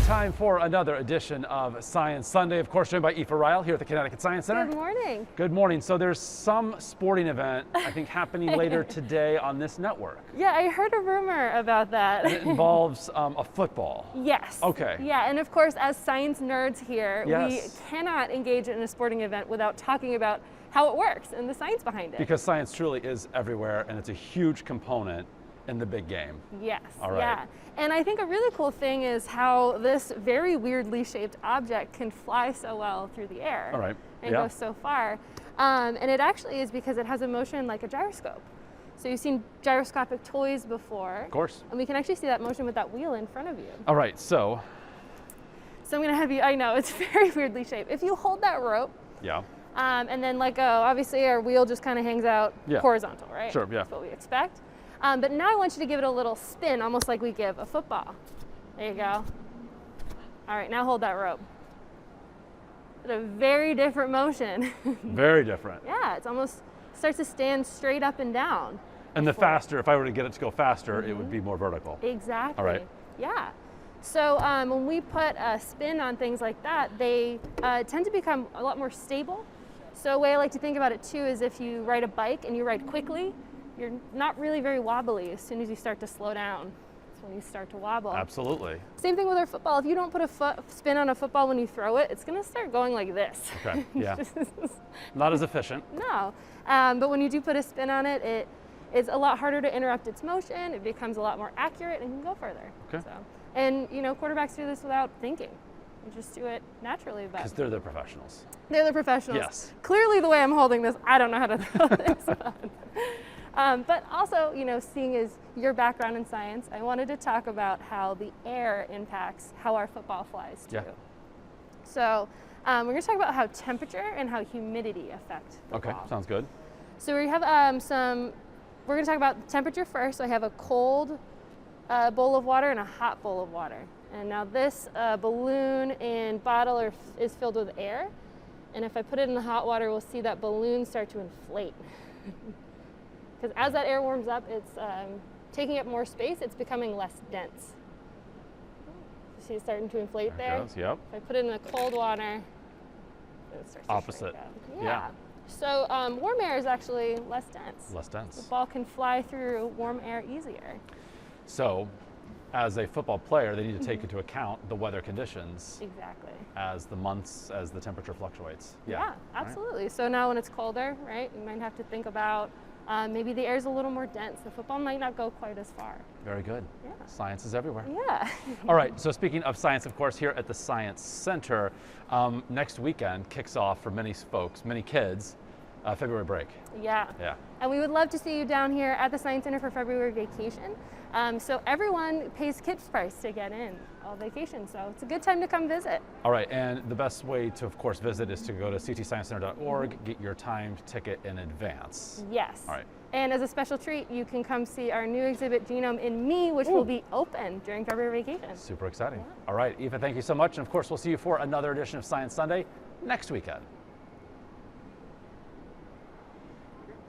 time for another edition of Science Sunday. Of course, joined by Aoife Ryle here at the Connecticut Science Center. Good morning. Good morning. So there's some sporting event, I think, happening later today on this network. Yeah, I heard a rumor about that. And it involves a football. Yes. Okay. Yeah, and of course, as science nerds here, Yes. we cannot engage in a sporting event without talking about how it works and the science behind it. Because science truly is everywhere, and it's a huge component in the big game. Yes. All right. Yeah. And I think a really cool thing is how this very weirdly shaped object can fly so well through the air. All right. And Yeah. go so far. And it actually is because it has a motion like a gyroscope. So you've seen gyroscopic toys before. Of course. And we can actually see that motion with that wheel in front of you. All right, so. So I'm gonna have you, I know, it's very weirdly shaped. If you hold that rope, Yeah. and then let go, obviously our wheel just kind of hangs out horizontal, right? Sure, yeah. That's what we expect. But now I want you to give it a little spin, almost like we give a football. There you go. All right, now hold that rope. It's a very different motion. Very different. Yeah, it's almost starts to stand straight up and down. And the faster, if I were to get it to go faster, it would be more vertical. Exactly. All right. Yeah. So when we put a spin on things like that, they tend to become a lot more stable. So a way I like to think about it too is if you ride a bike and you ride quickly, you're not really very wobbly. As soon as you start to slow down, that's when you start to wobble. Absolutely. Same thing with our football. If you don't put a spin on a football when you throw it, it's going to start going like this. Okay, yeah. Not as efficient. No. But when you do put a spin on it, it's a lot harder to interrupt its motion. It becomes a lot more accurate and can go further. Okay. So, and you know, quarterbacks do this without thinking. They just do it naturally. Because they're the professionals. They're the professionals. Yes. Clearly, the way I'm holding this, I don't know how to throw this one. But also, you know, seeing as your background in science, I wanted to talk about how the air impacts how our football flies too. Yeah. So we're going to talk about how temperature and how humidity affect the Okay, ball. sounds good. So we have we're going to talk about temperature first. So I have a cold bowl of water and a hot bowl of water. And now this balloon and bottle is filled with air. And if I put it in the hot water, we'll see that balloon start to inflate. Because as that air warms up, it's taking up more space, it's becoming less dense. You see it starting to inflate there? It goes, yep. If I put it in the cold water, it starts Opposite. to shrink up. Yeah. So warm air is actually less dense. Less The dense. ball can fly through warm air easier. So, as a football player, they need to take into account the weather conditions Exactly. as the temperature fluctuates. Yeah, absolutely. So now when it's colder, right, you might have to think about maybe the air is a little more dense. The football might not go quite as far. Very good. Yeah. Science is everywhere. Yeah. All right, so speaking of science, of course, here at the Science Center, next weekend kicks off for many folks, many kids, February break. Yeah. Yeah. And we would love to see you down here at the Science Center for February vacation. So everyone pays kids price to get in all vacation. So it's a good time to come visit. All right, and the best way to, of course, visit is to go to ctsciencecenter.org, get your timed ticket in advance. Yes. All right. And as a special treat, you can come see our new exhibit, Genome in Me, which will be open during February vacation. Super exciting. All right, Aoife, thank you so much. And of course, we'll see you for another edition of Science Sunday next weekend.